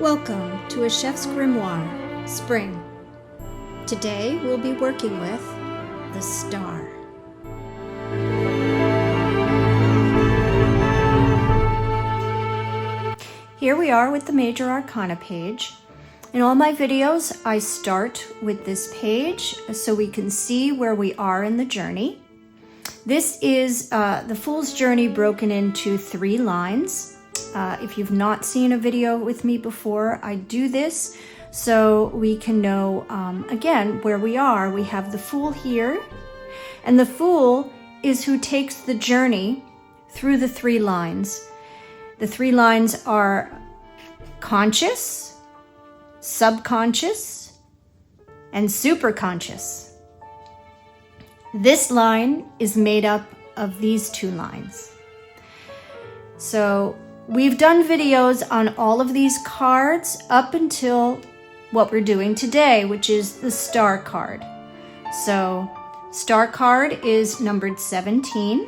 Welcome to a Chef's Grimoire, Spring. Today we'll be working with the star. Here we are with the Major Arcana page. In all my videos, I start with this page so we can see where we are in the journey. This is the Fool's Journey broken into 3 lines. If you've not seen a video with me before, I do this so we can know, again, where we are. We have the Fool here, and the Fool is who takes the journey through the 3 lines. The 3 lines are conscious, subconscious, and superconscious. This line is made up of these 2 lines. So we've done videos on all of these cards up until what we're doing today, which is the star card. So star card is numbered 17,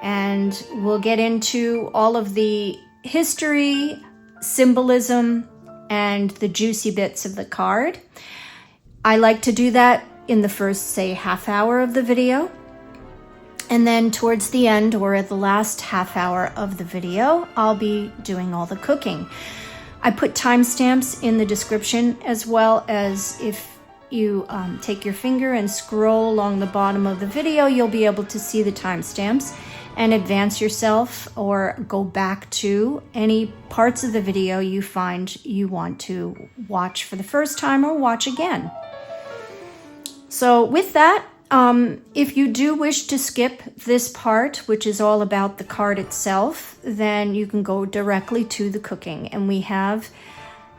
and we'll get into all of the history, symbolism, and the juicy bits of the card. I like to do that in the first, say, half hour of the video. And then towards the end, or at the last half hour of the video, I'll be doing all the cooking. I put timestamps in the description, as well as if you take your finger and scroll along the bottom of the video, you'll be able to see the timestamps and advance yourself or go back to any parts of the video you find you want to watch for the first time or watch again. So with that, if you do wish to skip this part, which is all about the card itself, then you can go directly to the cooking. And we have,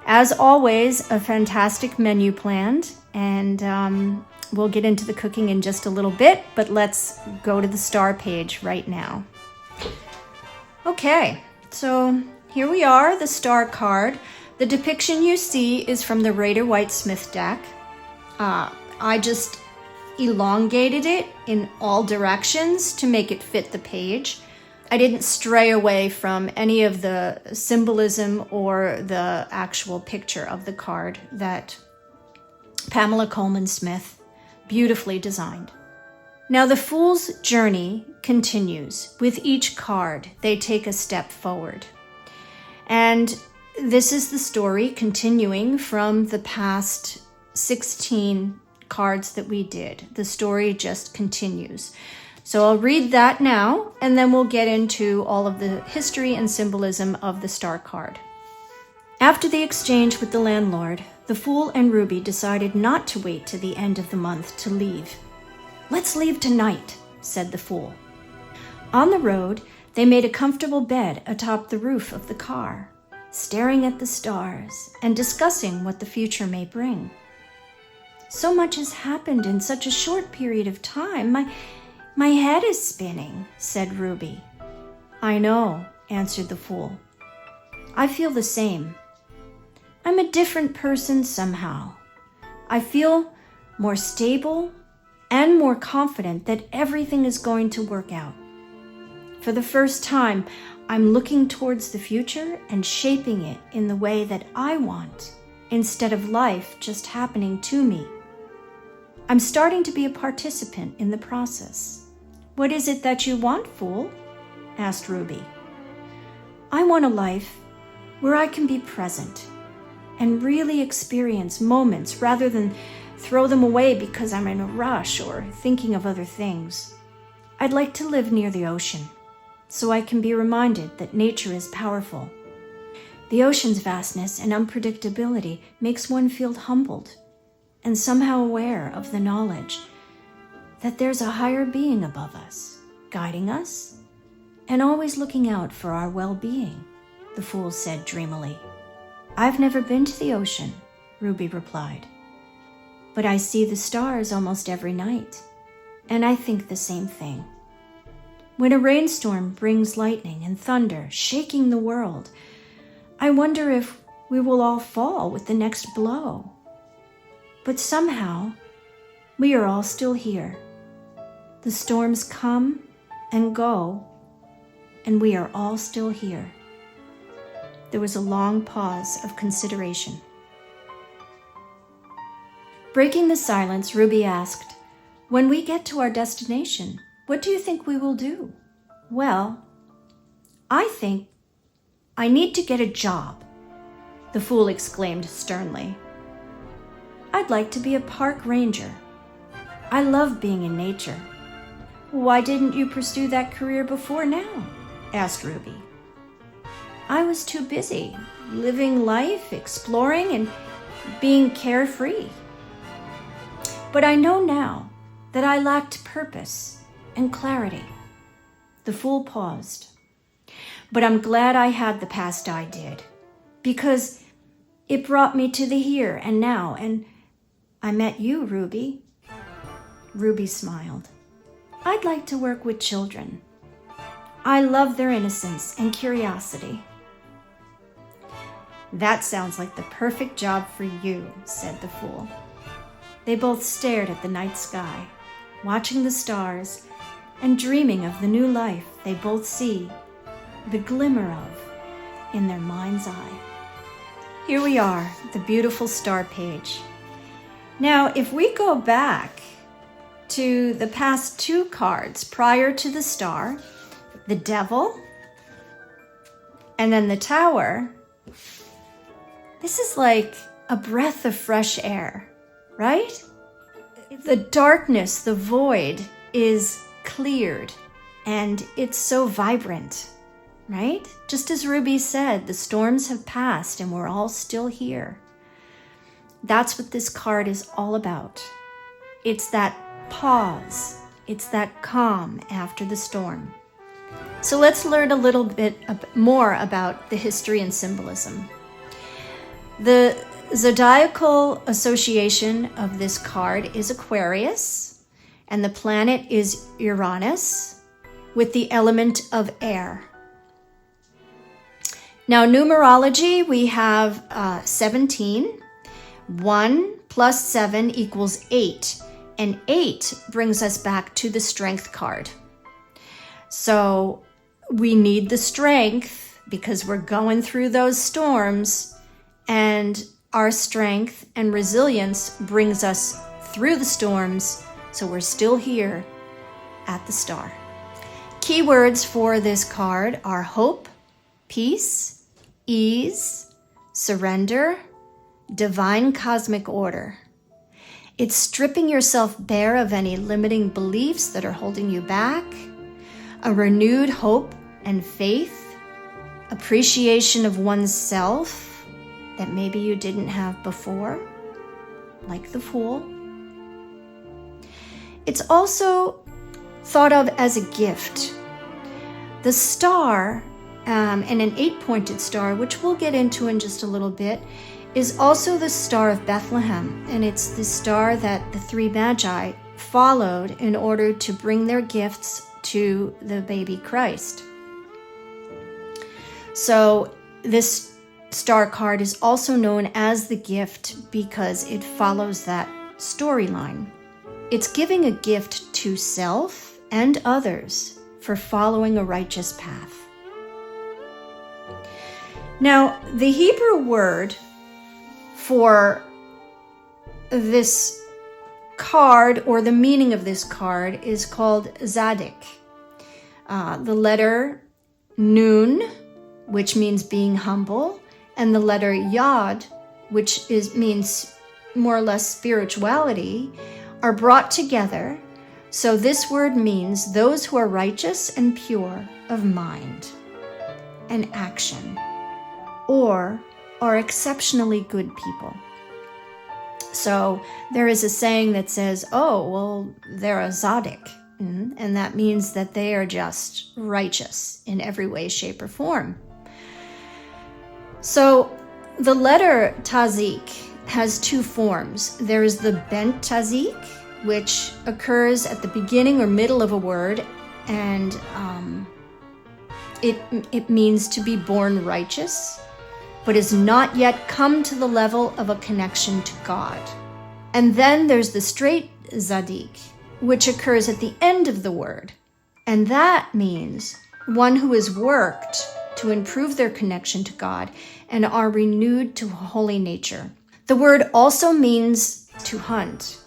as always, a fantastic menu planned. And we'll get into the cooking in just a little bit, but let's go to the star page right now. Okay, so here we are, the star card. The depiction you see is from the Rider-Waite-Smith deck. I just elongated it in all directions to make it fit the page. I didn't stray away from any of the symbolism or the actual picture of the card that Pamela Colman Smith beautifully designed. Now the Fool's Journey continues. With each card, they take a step forward. And this is the story continuing from the past 16 cards that we did. The story just continues. So I'll read that now, and then we'll get into all of the history and symbolism of the star card. After the exchange with the landlord, the Fool and Ruby decided not to wait to the end of the month to leave. "Let's leave tonight," said the Fool. On the road, they made a comfortable bed atop the roof of the car, staring at the stars and discussing what the future may bring. "So much has happened in such a short period of time. My head is spinning," said Ruby. "I know," answered the Fool. "I feel the same. I'm a different person somehow. I feel more stable and more confident that everything is going to work out. For the first time, I'm looking towards the future and shaping it in the way that I want, instead of life just happening to me. I'm starting to be a participant in the process." "What is it that you want, Fool?" asked Ruby. "I want a life where I can be present and really experience moments rather than throw them away because I'm in a rush or thinking of other things. I'd like to live near the ocean so I can be reminded that nature is powerful. The ocean's vastness and unpredictability makes one feel humbled and somehow aware of the knowledge that there's a higher being above us, guiding us, and always looking out for our well-being," the Fool said dreamily. "I've never been to the ocean," Ruby replied, "but I see the stars almost every night, and I think the same thing. When a rainstorm brings lightning and thunder, shaking the world, I wonder if we will all fall with the next blow. But somehow, we are all still here. The storms come and go, and we are all still here." The There was a long pause of consideration. Breaking the silence, Ruby asked, "When we get to our destination, what do you think we will do?" "Well, I think I need to get a job," the fool exclaimed sternly. "I'd like to be a park ranger. I love being in nature." "Why didn't you pursue that career before now?" asked Ruby. "I was too busy living life, exploring, and being carefree. But I know now that I lacked purpose and clarity." The fool paused. "But I'm glad I had the past I did, because it brought me to the here and now, and I met you, Ruby." Ruby smiled. "I'd like to work with children. I love their innocence and curiosity." "That sounds like the perfect job for you," said the fool. They both stared at the night sky, watching the stars and dreaming of the new life they both see the glimmer of in their mind's eye. Here we are, the beautiful star page. Now, if we go back to the past two cards prior to the star, the Devil, and then the Tower, this is like a breath of fresh air, right? The darkness, the void, is cleared, and it's so vibrant, right? Just as Ruby said, the storms have passed and we're all still here. That's what this card is all about. It's that pause. It's that calm after the storm. So let's learn a little bit more about the history and symbolism. The zodiacal association of this card is Aquarius, and the planet is Uranus with the element of air. Now, numerology, we have 17. 1 plus 7 equals 8, and 8 brings us back to the strength card. So we need the strength because we're going through those storms, and our strength and resilience brings us through the storms, so we're still here at the star. Keywords for this card are hope, peace, ease, surrender, divine cosmic order. It's stripping yourself bare of any limiting beliefs that are holding you back, a renewed hope and faith, appreciation of oneself that maybe you didn't have before, like the Fool. It's also thought of as a gift. The star, and an 8-pointed star, which we'll get into in just a little bit, is also the Star of Bethlehem, and it's the star that the 3 Magi followed in order to bring their gifts to the baby Christ. So this star card is also known as the gift because it follows that storyline. It's giving a gift to self and others for following a righteous path. Now, the Hebrew word for this card, or the meaning of this card, is called Tzadik. The letter Nun, which means being humble, and the letter Yod, which means more or less spirituality, are brought together. So this word means those who are righteous and pure of mind and action, or are exceptionally good people. So there is a saying that says, oh, well, they're a Tzadik. And that means that they are just righteous in every way, shape, or form. So the letter Tzadik has 2 forms. There is the bent Tzadik, which occurs at the beginning or middle of a word, and it means to be born righteous, but has not yet come to the level of a connection to God. And then there's the straight Tzadik, which occurs at the end of the word. And that means one who has worked to improve their connection to God and are renewed to holy nature. The word also means to hunt,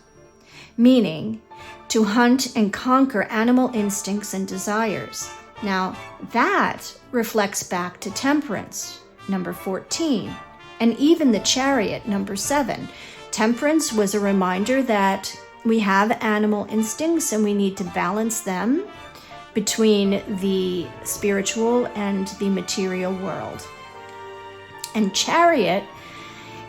meaning to hunt and conquer animal instincts and desires. Now, that reflects back to temperance, number 14, and even the chariot, number 7. Temperance was a reminder that we have animal instincts and we need to balance them between the spiritual and the material world. And chariot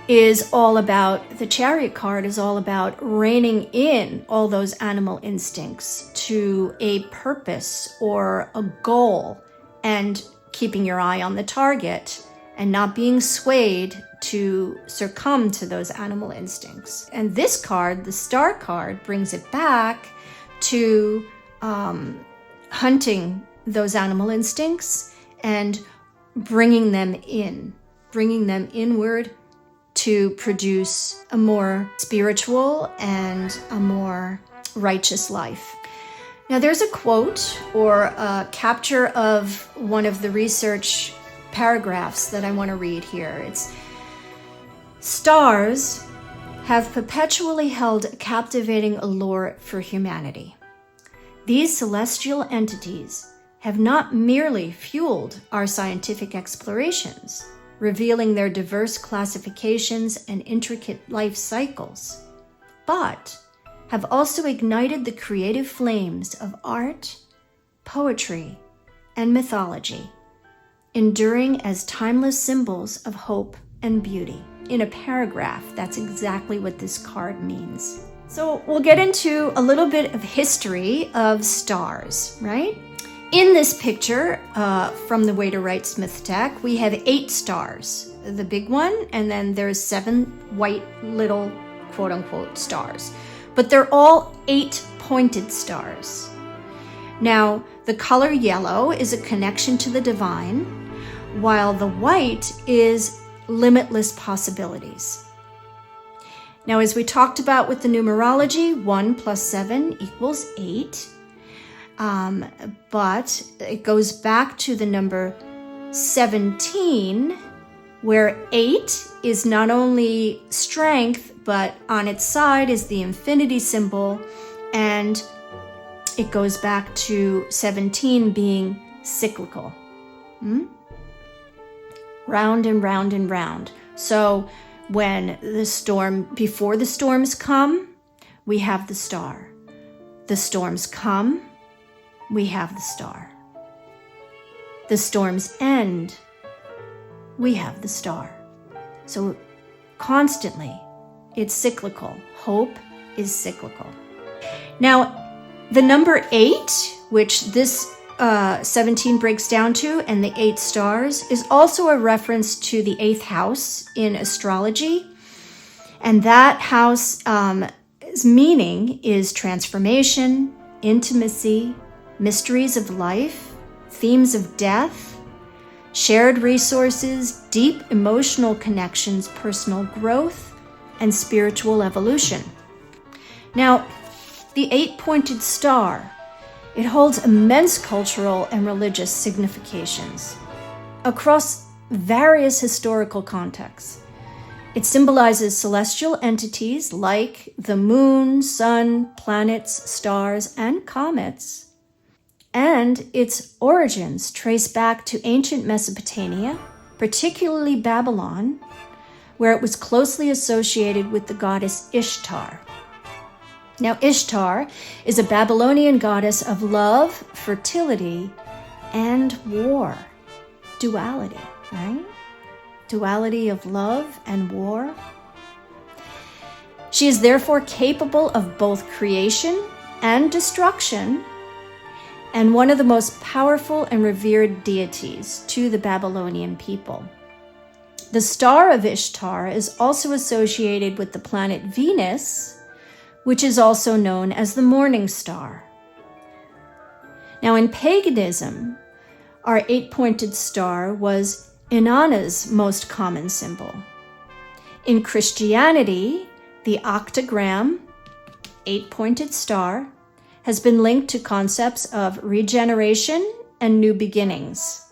the chariot card is all about reining in all those animal instincts to a purpose or a goal and keeping your eye on the target and not being swayed to succumb to those animal instincts. And this card, the star card, brings it back to hunting those animal instincts and bringing them inward to produce a more spiritual and a more righteous life. Now there's a quote or a capture of one of the research paragraphs that I want to read here. It's, "Stars have perpetually held a captivating allure for humanity. These celestial entities have not merely fueled our scientific explorations, revealing their diverse classifications and intricate life cycles, but have also ignited the creative flames of art, poetry, and mythology, enduring as timeless symbols of hope and beauty." In a paragraph, that's exactly what this card means. So we'll get into a little bit of history of stars, right? In this picture from the Waiter-Wright Smith deck, we have 8 stars, the big one, and then there's 7 white little quote-unquote stars. But they're all 8-pointed stars. Now, the color yellow is a connection to the divine, while the white is limitless possibilities. Now, as we talked about with the numerology, 1 plus 7 equals 8. But it goes back to the number 17, where 8 is not only strength, but on its side is the infinity symbol, and it goes back to 17 being cyclical. Round and round and round. So when before the storms come, we have the star. The storms come, we have the star. The storms end, we have the star. So constantly, it's cyclical. Hope is cyclical. Now, the number 8, which this 17 breaks down to, and the 8 stars, is also a reference to the 8th house in astrology. And that house's meaning is transformation, intimacy, mysteries of life, themes of death, shared resources, deep emotional connections, personal growth, and spiritual evolution. Now, the 8-pointed star, it holds immense cultural and religious significations across various historical contexts. It symbolizes celestial entities like the moon, sun, planets, stars, and comets. And its origins trace back to ancient Mesopotamia, particularly Babylon, where it was closely associated with the goddess Ishtar. Now, Ishtar is a Babylonian goddess of love, fertility, and war. Duality, right? Duality of love and war. She is therefore capable of both creation and destruction, and one of the most powerful and revered deities to the Babylonian people. The star of Ishtar is also associated with the planet Venus, which is also known as the morning star. Now, in paganism, our 8-pointed star was Inanna's most common symbol. In Christianity, the octagram, 8-pointed star, has been linked to concepts of regeneration and new beginnings.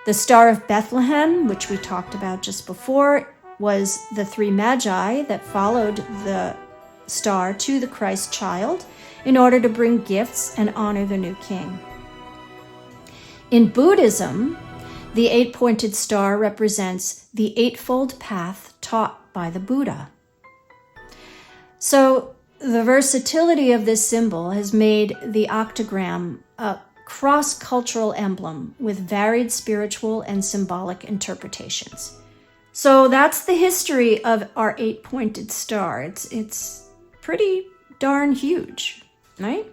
The Star of Bethlehem, which we talked about just before, was the 3 magi that followed the star to the Christ child in order to bring gifts and honor the new king. In Buddhism, the 8-pointed star represents the eightfold path taught by the Buddha. So the versatility of this symbol has made the octagram a cross-cultural emblem with varied spiritual and symbolic interpretations. So that's the history of our 8-pointed star. It's pretty darn huge, right?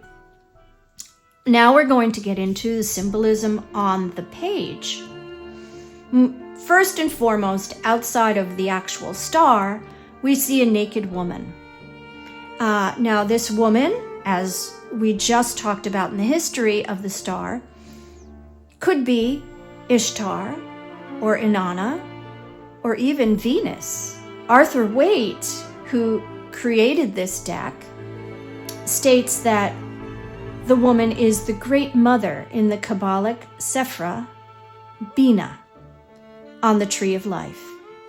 Now we're going to get into the symbolism on the page. First and foremost, outside of the actual star, we see a naked woman. Now this woman, as we just talked about in the history of the star, could be Ishtar or Inanna or even Venus. Arthur Waite, who created this deck, states that the woman is the great mother in the Kabbalic Sephra, Bina, on the Tree of Life.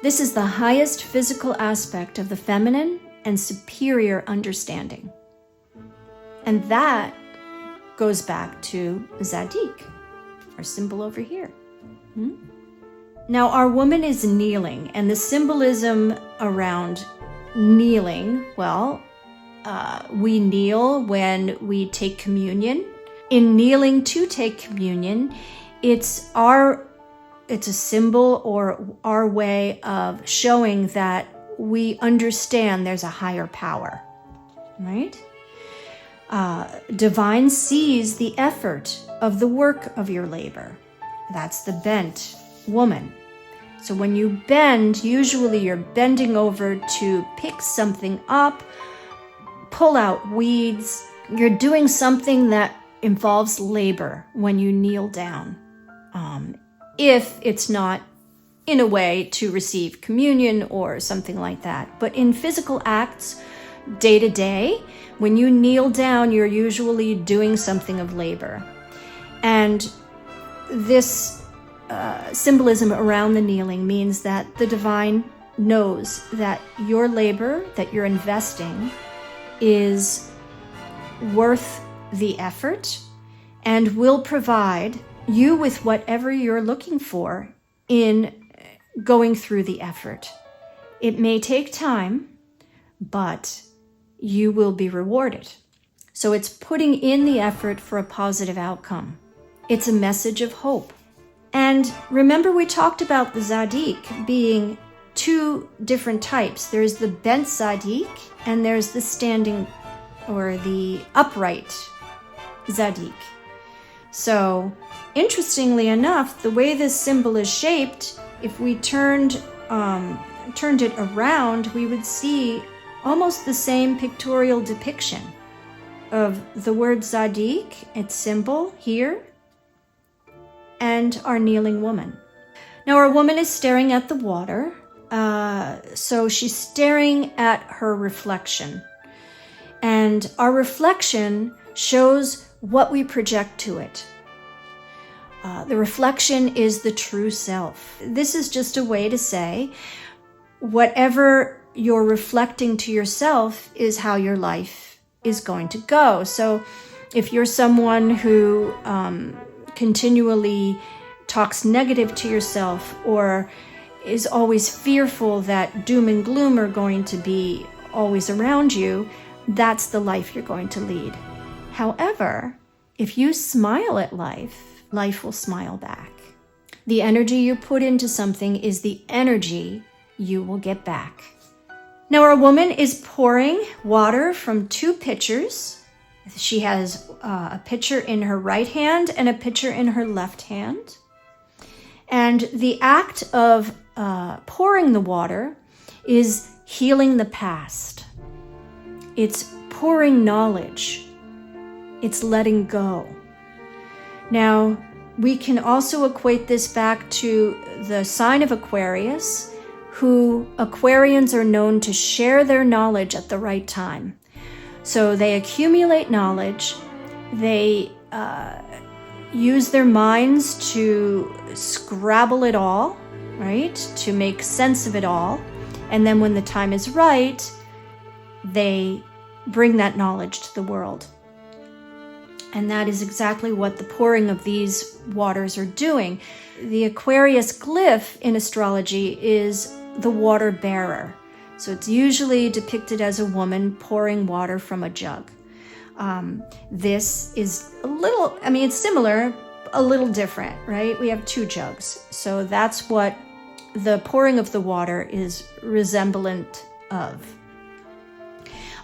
This is the highest physical aspect of the feminine and superior understanding. And that goes back to Tzadik, our symbol over here. Now, our woman is kneeling, and the symbolism around kneeling, well, we kneel when we take communion. In kneeling to take communion, it's a symbol or our way of showing that we understand there's a higher power, right? Divine sees the effort of the work of your labor. That's the bent woman. So when you bend, usually you're bending over to pick something up, pull out weeds. You're doing something that involves labor when you kneel down. If it's not in a way to receive communion or something like that. But in physical acts, day to day, when you kneel down, you're usually doing something of labor. And this symbolism around the kneeling means that the divine knows that your labor that you're investing is worth the effort and will provide you with whatever you're looking for in going through the effort. It may take time, but you will be rewarded. So it's putting in the effort for a positive outcome. It's a message of hope. And remember, we talked about the Tzadik being 2 different types. There's the bent Tzadik and there's the standing or the upright Tzadik. So interestingly enough, the way this symbol is shaped, if we turned it around, we would see almost the same pictorial depiction of the word Tzadik, its symbol here, and our kneeling woman. Now our woman is staring at the water, so she's staring at her reflection. And our reflection shows what we project to it. The reflection is the true self. This is just a way to say whatever you're reflecting to yourself is how your life is going to go. So if you're someone who continually talks negative to yourself or is always fearful that doom and gloom are going to be always around you, that's the life you're going to lead. However, if you smile at life, life will smile back. The energy you put into something is the energy you will get back. Now our woman is pouring water from 2 pitchers. She has a pitcher in her right hand and a pitcher in her left hand. And the act of pouring the water is healing the past. It's pouring knowledge. It's letting go. Now, we can also equate this back to the sign of Aquarius, who Aquarians are known to share their knowledge at the right time. So they accumulate knowledge, they use their minds to scrabble it all, right? To make sense of it all. And then when the time is right, they bring that knowledge to the world. And that is exactly what the pouring of these waters are doing. The Aquarius glyph in astrology is the water bearer. So it's usually depicted as a woman pouring water from a jug. This is a little, it's similar, a little different, right? We have two jugs. So that's what the pouring of the water is resemblant of.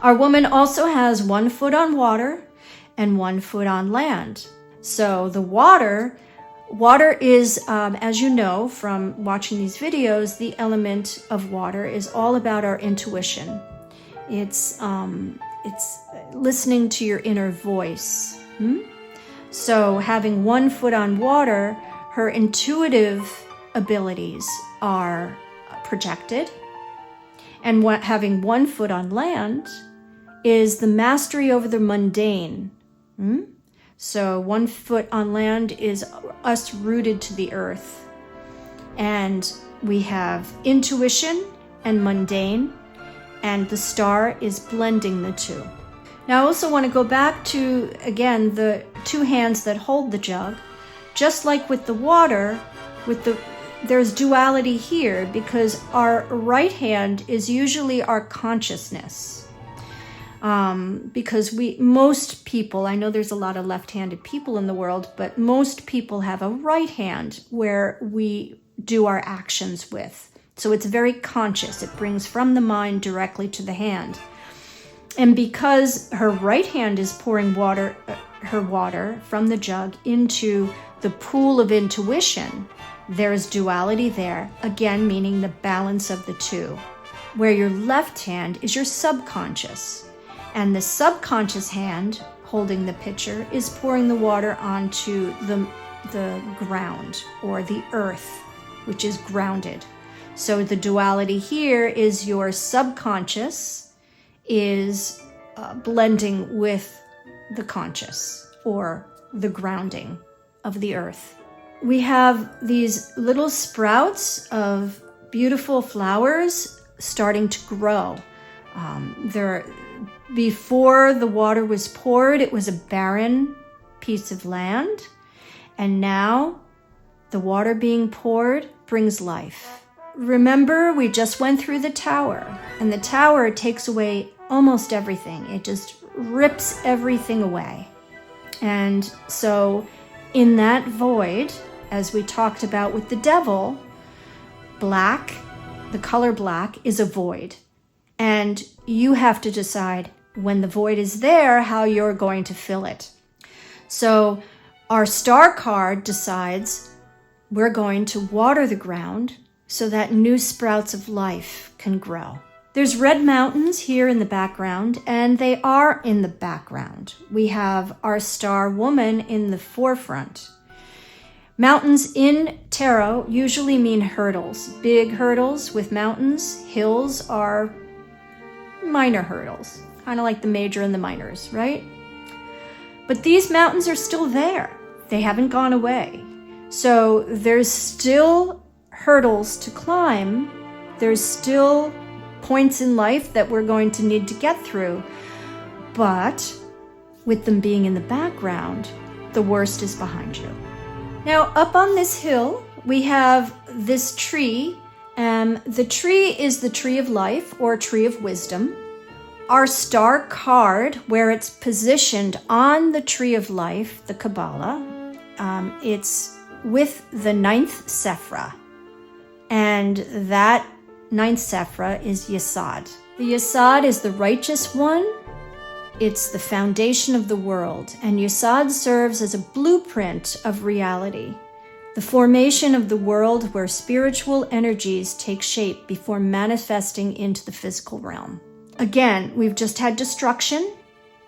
Our woman also has 1 foot on water and 1 foot on land. So the water is, as you know from watching these videos, the element of water is all about our intuition. It's listening to your inner voice. So having 1 foot on water, her intuitive abilities are projected. And having 1 foot on land is the mastery over the mundane. So 1 foot on land is us rooted to the earth. And we have intuition and mundane, and the star is blending the two. Now I also want to go back to, again, the 2 hands that hold the jug. Just like with the water, there's duality here, because our right hand is usually our consciousness. Because most people, I know there's a lot of left-handed people in the world, but most people have a right hand where we do our actions with. So it's very conscious. It brings from the mind directly to the hand. And because her right hand is pouring her water from the jug into the pool of intuition, there's duality there, again, meaning the balance of the two. Where your left hand is your subconscious. And the subconscious hand holding the pitcher is pouring the water onto the ground, or the earth, which is grounded. So the duality here is your subconscious is blending with the conscious, or the grounding of the earth. We have these little sprouts of beautiful flowers starting to grow. Before the water was poured, it was a barren piece of land. And now the water being poured brings life. Remember, we just went through the tower, and the tower takes away almost everything. It just rips everything away. And so in that void, as we talked about with the devil, black, the color black, is a void. And you have to decide when the void is there, how you're going to fill it. So our star card decides we're going to water the ground so that new sprouts of life can grow. There's red mountains here in the background, and they are in the background. We have our star woman in the forefront. Mountains in tarot usually mean hurdles, big hurdles with mountains. Hills are minor hurdles, kind of like the major and the minors, right? But these mountains are still there. They haven't gone away. So there's still hurdles to climb. There's still points in life that we're going to need to get through. But with them being in the background, the worst is behind you. Now, up on this hill, we have this tree. The tree is the tree of life, or tree of wisdom. Our star card, where it's positioned on the tree of life, the Kabbalah, it's with the 9th Sephra. And that 9th Sephra is Yesod. The Yesod is the righteous one. It's the foundation of the world. And Yesod serves as a blueprint of reality. The formation of the world where spiritual energies take shape before manifesting into the physical realm. Again, we've just had destruction,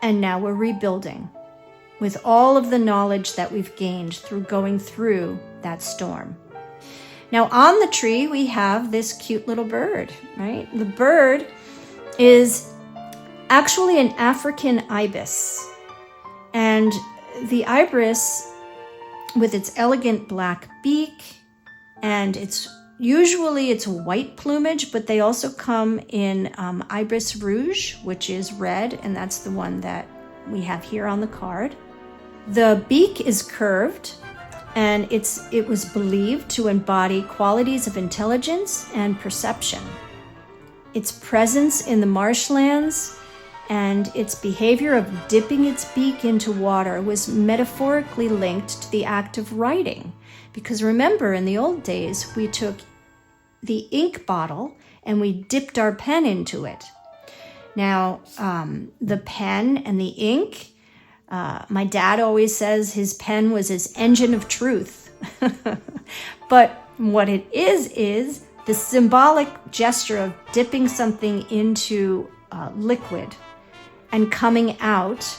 and now we're rebuilding with all of the knowledge that we've gained through going through that storm. Now on the tree, we have this cute little bird, right? The bird is actually an African ibis. And the ibis with its elegant black beak, and usually it's white plumage, but they also come in Ibis rouge, which is red, and that's the one that we have here on the card. The beak is curved, and it was believed to embody qualities of intelligence and perception. Its presence in the marshlands and its behavior of dipping its beak into water was metaphorically linked to the act of writing. Because remember, in the old days, we took the ink bottle and we dipped our pen into it. Now, the pen and the ink, my dad always says his pen was his engine of truth. But what it is the symbolic gesture of dipping something into liquid and coming out.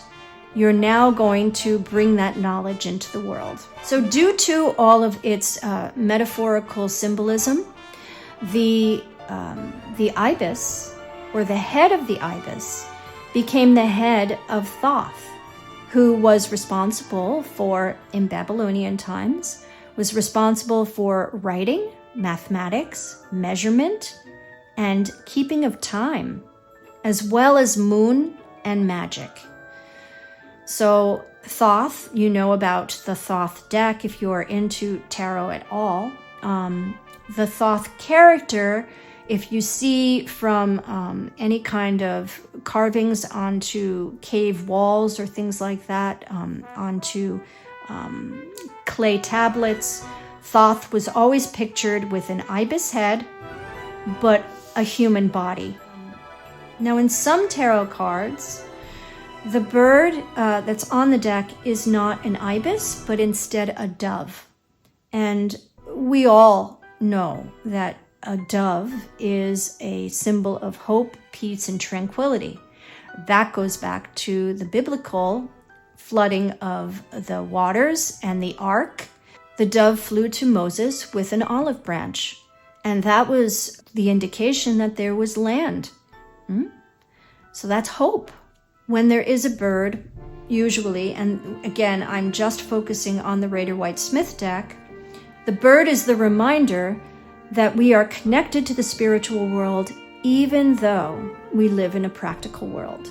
You're now going to bring that knowledge into the world. So due to all of its metaphorical symbolism, the Ibis, or the head of the Ibis, became the head of Thoth, who was responsible for, in Babylonian times, was responsible for writing, mathematics, measurement, and keeping of time, as well as moon and magic. So Thoth, you know about the Thoth deck if you're into tarot at all. The Thoth character, if you see from any kind of carvings onto cave walls or things like that, onto clay tablets, Thoth was always pictured with an ibis head, but a human body. Now in some tarot cards, the bird that's on the deck is not an ibis, but instead a dove. And we all know that a dove is a symbol of hope, peace, and tranquility. That goes back to the biblical flooding of the waters and the ark. The dove flew to Moses with an olive branch, and that was the indication that there was land. So that's hope. When there is a bird, usually, and again, I'm just focusing on the Rider-Waite-Smith deck, the bird is the reminder that we are connected to the spiritual world even though we live in a practical world.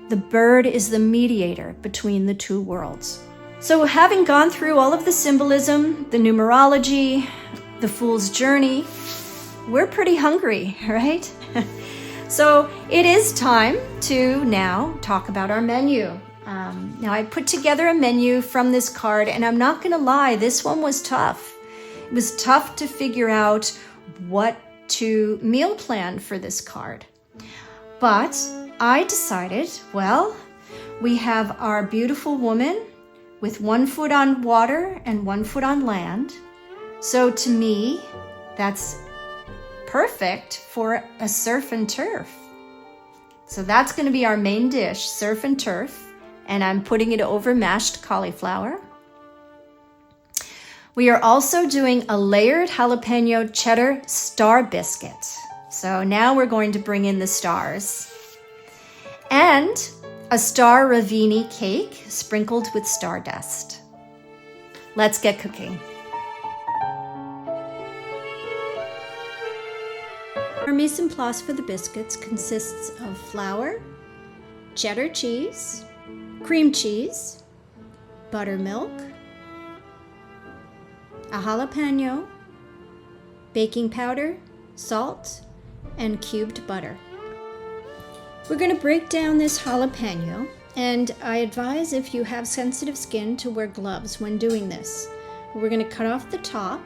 The bird is the mediator between the two worlds. So having gone through all of the symbolism, the numerology, the fool's journey, we're pretty hungry, right? So it is time to now talk about our menu. Now I put together a menu from this card, and I'm not gonna lie, this one was tough. It was tough to figure out what to meal plan for this card. But I decided, well, we have our beautiful woman with 1 foot on water and 1 foot on land. So to me, that's perfect for a surf and turf. So that's going to be our main dish, surf and turf, and I'm putting it over mashed cauliflower. We are also doing a layered jalapeno cheddar star biscuit. So now we're going to bring in the stars. And a star Ravini cake sprinkled with stardust. Let's get cooking. Our mise en place for the biscuits consists of flour, cheddar cheese, cream cheese, buttermilk, a jalapeno, baking powder, salt, and cubed butter. We're going to break down this jalapeno, and I advise if you have sensitive skin to wear gloves when doing this. We're going to cut off the top,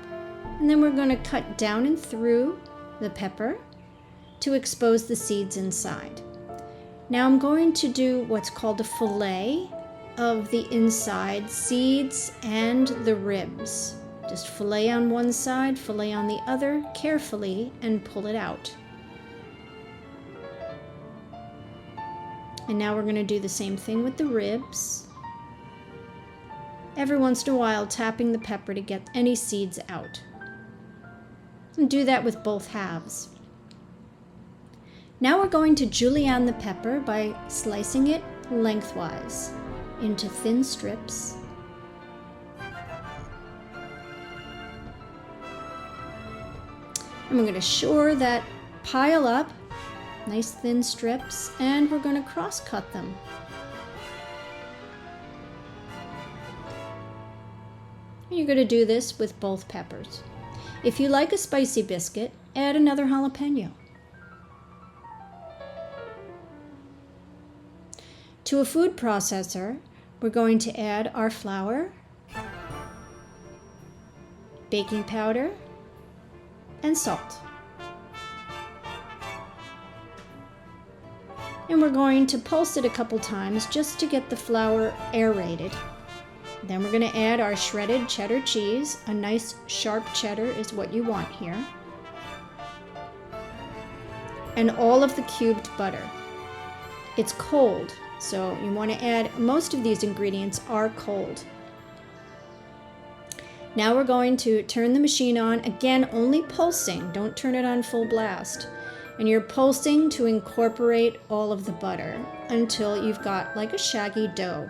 and then we're going to cut down and through the pepper to expose the seeds inside. Now I'm going to do what's called a fillet of the inside seeds and the ribs. Just fillet on one side, fillet on the other, carefully, and pull it out. And now we're going to do the same thing with the ribs. Every once in a while, tapping the pepper to get any seeds out. And do that with both halves. Now we're going to julienne the pepper by slicing it lengthwise into thin strips. I'm going to shore that pile up, nice thin strips, and we're going to cross cut them. You're going to do this with both peppers. If you like a spicy biscuit, add another jalapeno. To a food processor, we're going to add our flour, baking powder, and salt. And we're going to pulse it a couple times just to get the flour aerated. Then we're going to add our shredded cheddar cheese. A nice sharp cheddar is what you want here. And all of the cubed butter. It's cold, so you want to add, most of these ingredients are cold. Now we're going to turn the machine on, again only pulsing, don't turn it on full blast. And you're pulsing to incorporate all of the butter until you've got like a shaggy dough.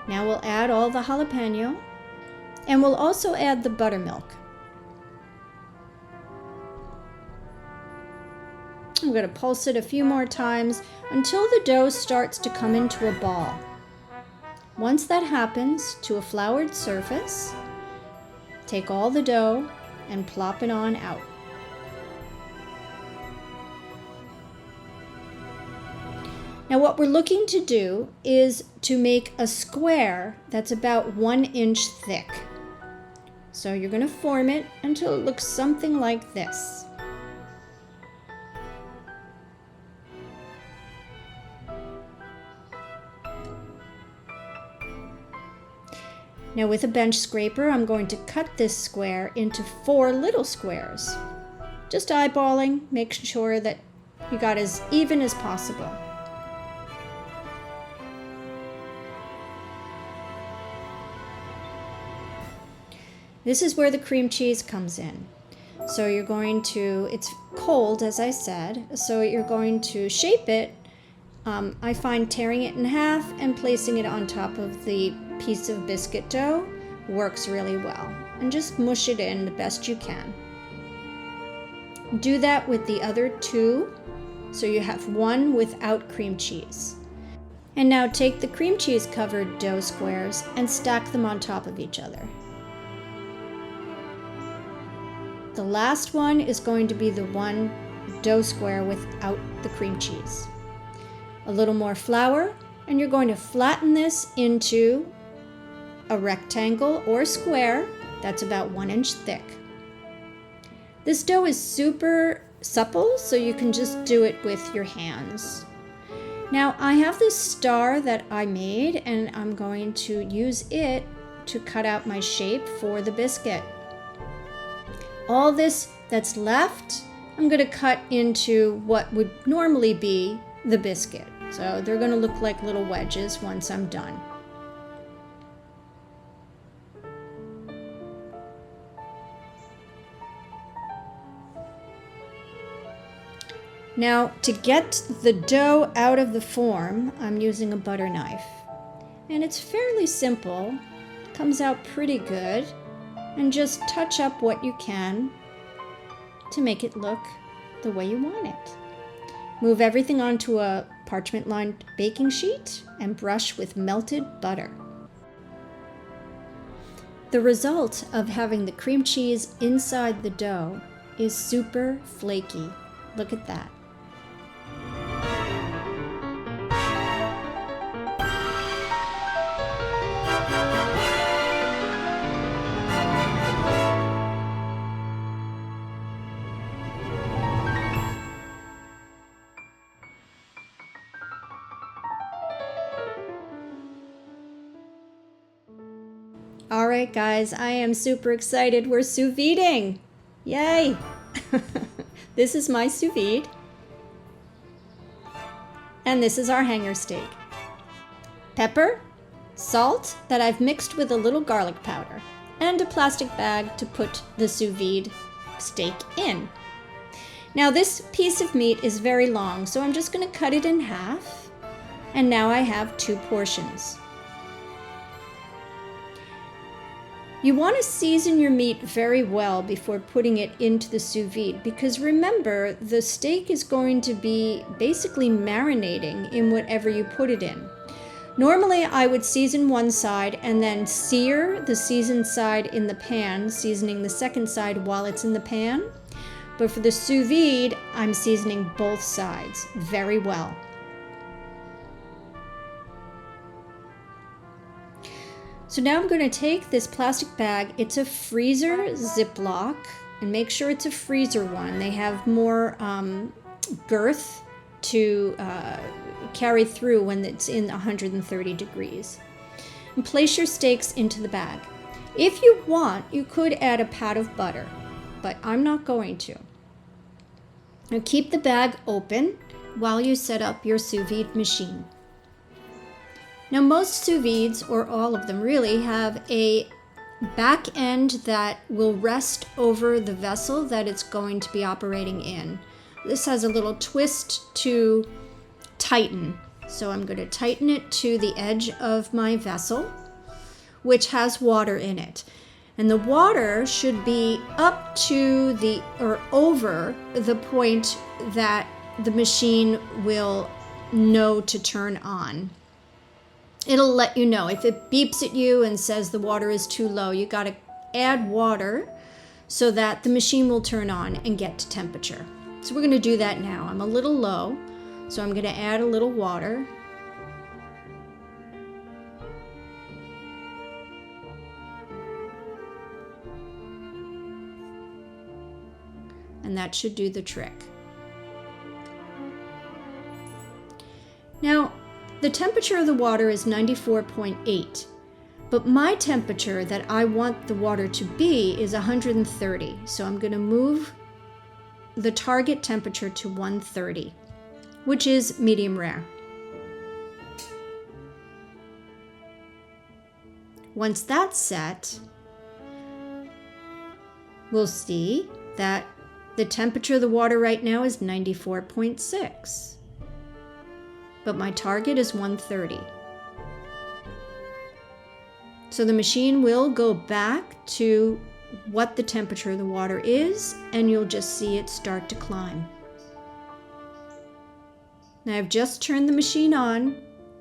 Now we'll add all the jalapeno, and we'll also add the buttermilk. I'm going to pulse it a few more times until the dough starts to come into a ball. Once that happens, to a floured surface, take all the dough and plop it on out. Now what we're looking to do is to make a square that's about 1 inch thick. So you're going to form it until it looks something like this. Now with a bench scraper, I'm going to cut this square into 4 little squares. Just eyeballing, make sure that you got as even as possible. This is where the cream cheese comes in. So you're going to, it's cold as I said, so you're going to shape it. I find tearing it in half and placing it on top of the piece of biscuit dough works really well. And just mush it in the best you can. Do that with the other 2, so you have 1 without cream cheese. And now take the cream cheese covered dough squares and stack them on top of each other. The last one is going to be the one dough square without the cream cheese. A little more flour, and you're going to flatten this into a rectangle or square that's about 1 inch thick. This dough is super supple, so you can just do it with your hands. Now I have this star that I made, and I'm going to use it to cut out my shape for the biscuit. All this that's left, I'm going to cut into what would normally be the biscuit. So they're going to look like little wedges once I'm done. Now to get the dough out of the form, I'm using a butter knife. And it's fairly simple, comes out pretty good. And just touch up what you can to make it look the way you want it. Move everything onto a parchment-lined baking sheet and brush with melted butter. The result of having the cream cheese inside the dough is super flaky. Look at that. All right, guys, I am super excited. We're sous videing. Yay! This is my sous vide. And this is our hanger steak. Pepper, salt that I've mixed with a little garlic powder, and a plastic bag to put the sous vide steak in. Now this piece of meat is very long, so I'm just going to cut it in half. And now I have 2 portions. You want to season your meat very well before putting it into the sous vide, because remember, the steak is going to be basically marinating in whatever you put it in. Normally, I would season one side and then sear the seasoned side in the pan, seasoning the second side while it's in the pan. But for the sous vide, I'm seasoning both sides very well. So now I'm going to take this plastic bag. It's a freezer Ziploc, and make sure it's a freezer one. They have more girth to carry through when it's in 130 degrees. And place your steaks into the bag. If you want, you could add a pat of butter, but I'm not going to. Now keep the bag open while you set up your sous vide machine. Now most sous vides, or all of them really, have a back end that will rest over the vessel that it's going to be operating in. This has a little twist to tighten. So I'm going to tighten it to the edge of my vessel, which has water in it. And the water should be up to the, or over the point that the machine will know to turn on. It'll let you know. If it beeps at you and says the water is too low, you got to add water so that the machine will turn on and get to temperature. So we're going to do that now. I'm a little low, so I'm going to add a little water. And that should do the trick. Now, the temperature of the water is 94.8, but my temperature that I want the water to be is 130. So I'm going to move the target temperature to 130, which is medium rare. Once that's set, we'll see that the temperature of the water right now is 94.6. But my target is 130. So the machine will go back to what the temperature of the water is, and you'll just see it start to climb. Now I've just turned the machine on,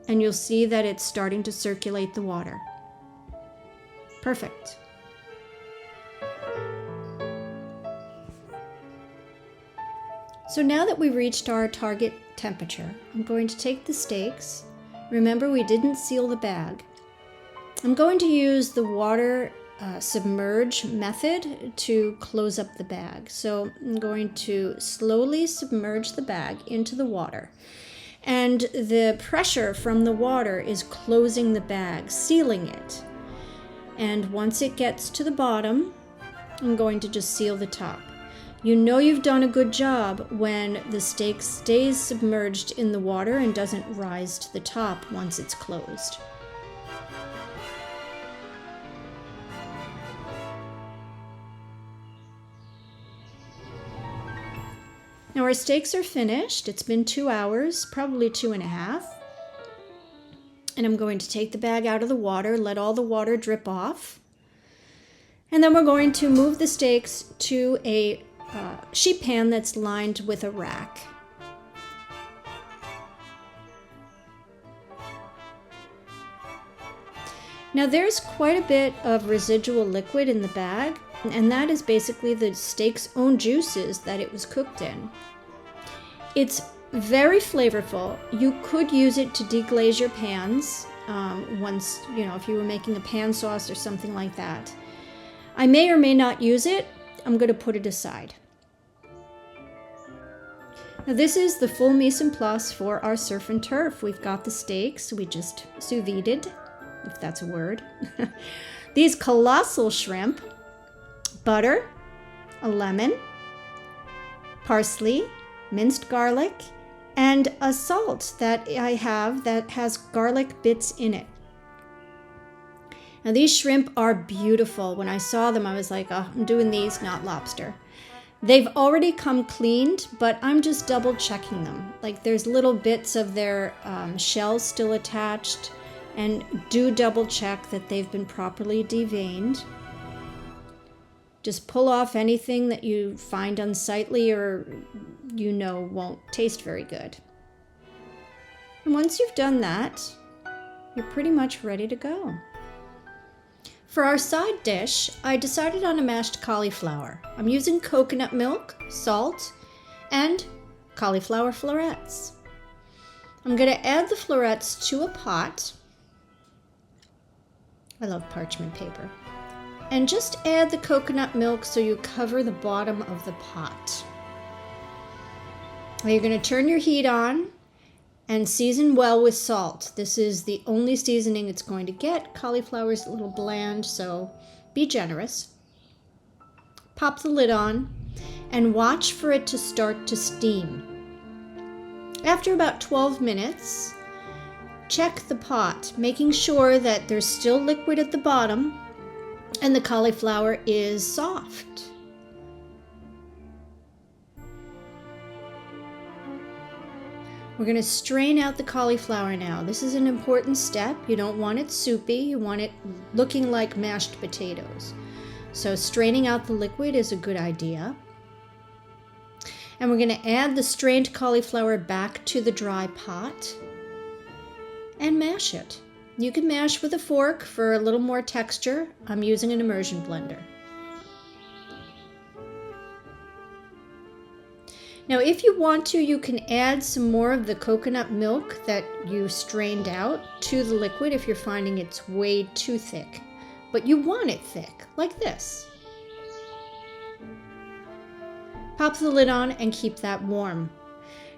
and you'll see that it's starting to circulate the water. Perfect. So now that we've reached our target temperature, I'm going to take the steaks. Remember, we didn't seal the bag. I'm going to use the water submerge method to close up the bag. So I'm going to slowly submerge the bag into the water. And the pressure from the water is closing the bag, sealing it. And once it gets to the bottom, I'm going to just seal the top. You know you've done a good job when the steak stays submerged in the water and doesn't rise to the top once it's closed. Now our steaks are finished. It's been 2 hours, probably 2.5. And I'm going to take the bag out of the water, let all the water drip off. And then we're going to move the steaks to a sheet pan that's lined with a rack. Now there's quite a bit of residual liquid in the bag, and that is basically the steak's own juices that it was cooked in. It's very flavorful. You could use it to deglaze your pans once, if you were making a pan sauce or something like that. I may or may not use it. I'm going to put it aside. Now this is the full mise en place for our surf and turf. We've got the steaks. We just sous vide'd, if that's a word. These colossal shrimp, butter, a lemon, parsley, minced garlic, and a salt that I have that has garlic bits in it. Now these shrimp are beautiful. When I saw them, I was like, oh, I'm doing these, not lobster. They've already come cleaned, but I'm just double checking them. Like there's little bits of their shells still attached, and do double check that they've been properly deveined. Just pull off anything that you find unsightly or won't taste very good. And once you've done that, you're pretty much ready to go. For our side dish, I decided on a mashed cauliflower. I'm using coconut milk, salt, and cauliflower florets. I'm going to add the florets to a pot. I love parchment paper. And just add the coconut milk so you cover the bottom of the pot. Now you're going to turn your heat on and season well with salt. This is the only seasoning it's going to get. Cauliflower is a little bland, so be generous. Pop the lid on and watch for it to start to steam. After about 12 minutes, check the pot, making sure that there's still liquid at the bottom and the cauliflower is soft. We're going to strain out the cauliflower now. This is an important step. You don't want it soupy. You want it looking like mashed potatoes. So straining out the liquid is a good idea. And we're going to add the strained cauliflower back to the dry pot and mash it. You can mash with a fork for a little more texture. I'm using an immersion blender. Now, if you want to, you can add some more of the coconut milk that you strained out to the liquid if you're finding it's way too thick. But you want it thick, like this. Pop the lid on and keep that warm.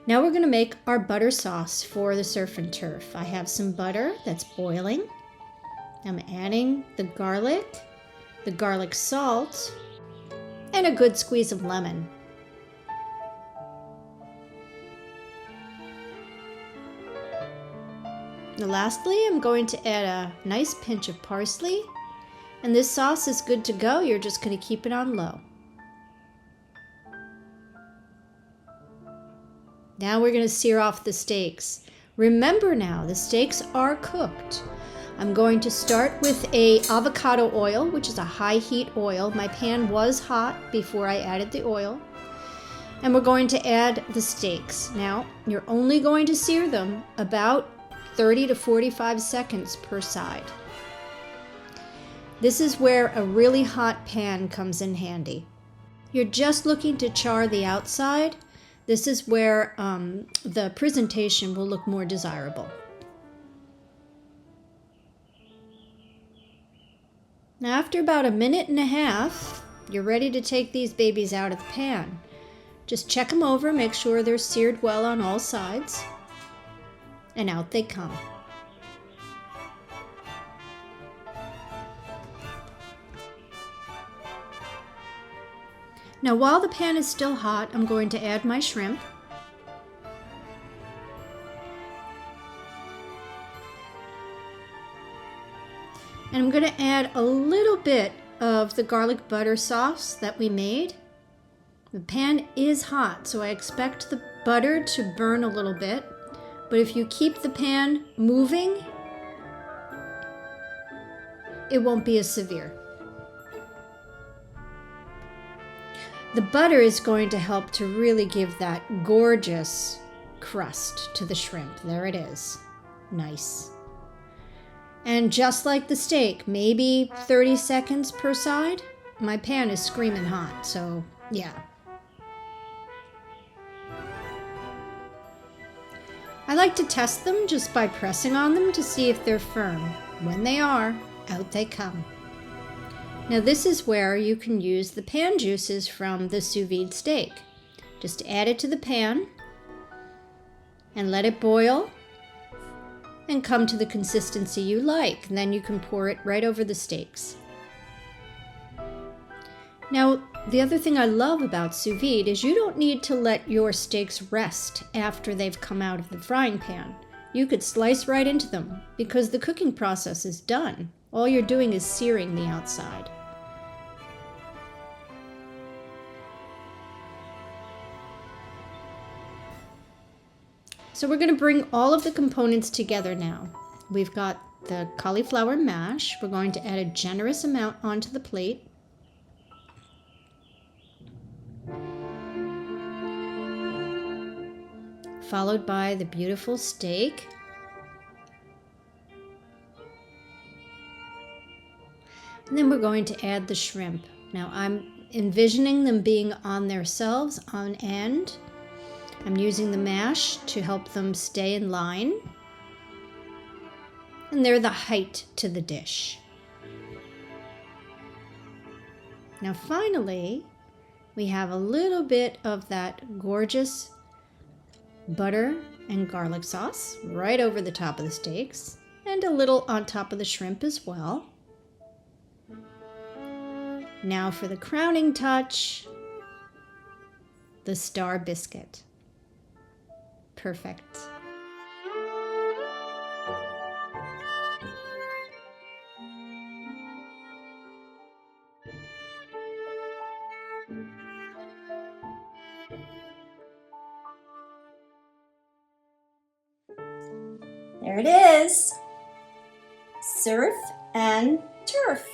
Now we're going to make our butter sauce for the surf and turf. I have some butter that's boiling. I'm adding the garlic salt, and a good squeeze of lemon. Now lastly, I'm going to add a nice pinch of parsley, and this sauce is good to go. You're just going to keep it on low. Now we're going to sear off the steaks. Remember now, the steaks are cooked. I'm going to start with a avocado oil, which is a high heat oil. My pan was hot before I added the oil. And we're going to add the steaks. Now, you're only going to sear them about 30 to 45 seconds per side. This is where a really hot pan comes in handy. You're just looking to char the outside. This is where the presentation will look more desirable. Now, after about a minute and a half, you're ready to take these babies out of the pan. Just check them over, make sure they're seared well on all sides, and out they come. Now, while the pan is still hot, I'm going to add my shrimp. And I'm going to add a little bit of the garlic butter sauce that we made. The pan is hot, so I expect the butter to burn a little bit. But if you keep the pan moving, it won't be as severe. The butter is going to help to really give that gorgeous crust to the shrimp. There it is. Nice. And just like the steak, maybe 30 seconds per side. My pan is screaming hot, so yeah. I like to test them just by pressing on them to see if they're firm. When they are, out they come. Now this is where you can use the pan juices from the sous vide steak. Just add it to the pan and let it boil and come to the consistency you like. And then you can pour it right over the steaks. Now, the other thing I love about sous vide is you don't need to let your steaks rest after they've come out of the frying pan. You could slice right into them because the cooking process is done. All you're doing is searing the outside. So we're going to bring all of the components together now. We've got the cauliflower mash. We're going to add a generous amount onto the plate. followed by the beautiful steak. And then we're going to add the shrimp. Now I'm envisioning them being on themselves on end. I'm using the mash to help them stay in line. And they're the height to the dish. Now finally, we have a little bit of that gorgeous butter and garlic sauce right over the top of the steaks, and a little on top of the shrimp as well. Now for the crowning touch, the star biscuit. Perfect. There it is. Surf and turf.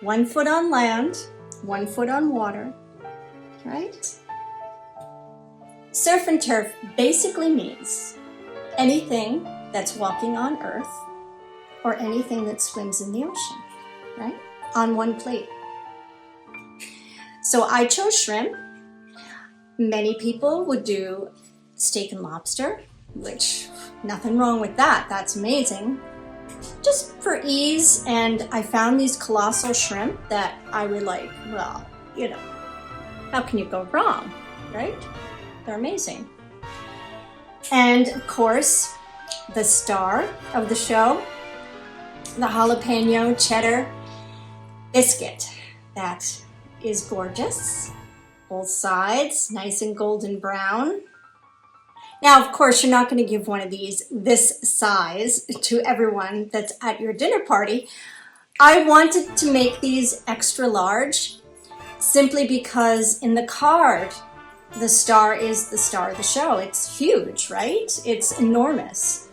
1 foot on land, 1 foot on water, right? Surf and turf basically means anything that's walking on earth or anything that swims in the ocean, right? On one plate. So I chose shrimp. Many people would do steak and lobster, which nothing wrong with that. That's amazing. Just for ease, and I found these colossal shrimp that I would like, well, you know, how can you go wrong, right? They're amazing. And of course, the star of the show, the jalapeno cheddar biscuit. That is gorgeous. Both sides, nice and golden brown. Now, of course, you're not going to give one of these this size to everyone that's at your dinner party. I wanted to make these extra large simply because in the card, the star is the star of the show. It's huge, right? It's enormous.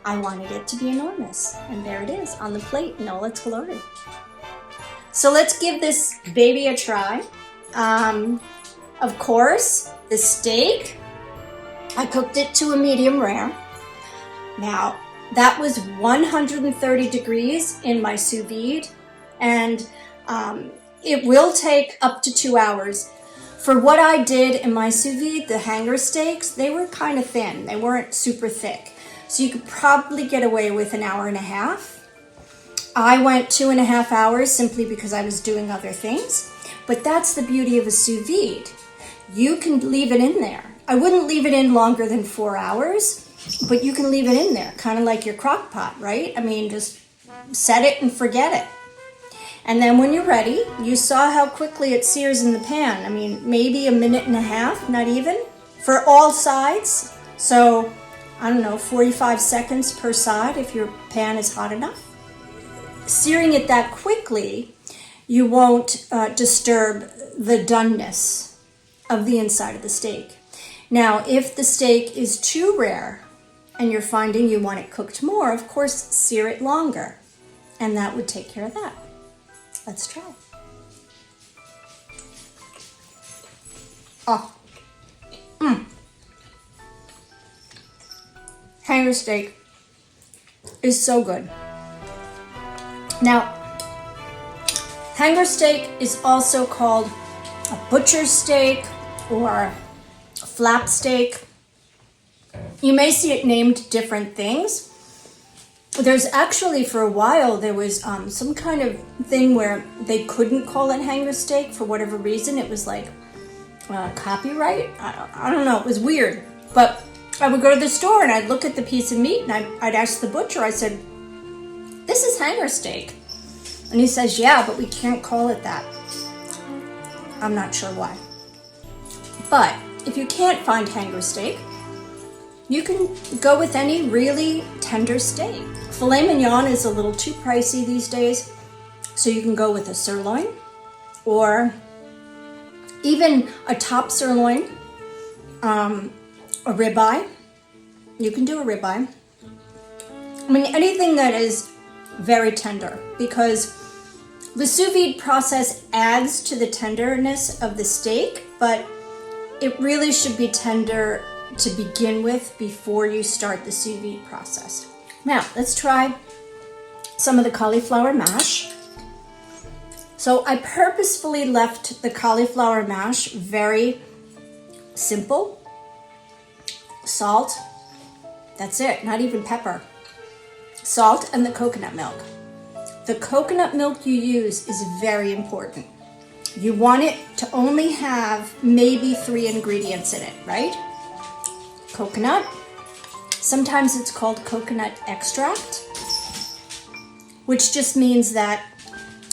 I wanted it to be enormous. And there it is on the plate in all its glory. So let's give this baby a try. Of course, the steak, I cooked it to a medium rare. Now, that was 130 degrees in my sous vide, and it will take up to 2 hours. For what I did in my sous vide, the hanger steaks, they were kind of thin. They weren't super thick. So you could probably get away with an hour and a half. I went 2.5 hours simply because I was doing other things. But that's the beauty of a sous vide. You can leave it in there. I wouldn't leave it in longer than 4 hours, but you can leave it in there, kind of like your crock pot, right? I mean, just set it and forget it. And then when you're ready, you saw how quickly it sears in the pan. I mean, maybe 1.5 minutes, not even, for all sides. So, I don't know, 45 seconds per side if your pan is hot enough. Searing it that quickly, you won't disturb the doneness of the inside of the steak. Now, if the steak is too rare and you're finding you want it cooked more, of course, sear it longer. And that would take care of that. Let's try. Oh. Hanger steak is so good. Now, hanger steak is also called a butcher's steak or flap steak. You may see it named different things. There's actually, for a while, there was some kind of thing where they couldn't call it hanger steak for whatever reason. It was like copyright. I don't know. It was weird. But I would go to the store and I'd look at the piece of meat and I'd ask the butcher, I said, "This is hanger steak." And he says, "Yeah, but we can't call it that." I'm not sure why. But if you can't find hanger steak, you can go with any really tender steak. Filet mignon is a little too pricey these days, so you can go with a sirloin or even a top sirloin, a ribeye. You can do a ribeye. I mean, anything that is very tender, because the sous vide process adds to the tenderness of the steak, but it really should be tender to begin with before you start the sous vide process. Now, let's try some of the cauliflower mash. So I purposefully left the cauliflower mash very simple. Salt, that's it, not even pepper. Salt and the coconut milk. The coconut milk you use is very important. You want it to only have maybe 3 ingredients in it, right? Coconut, sometimes it's called coconut extract, which just means that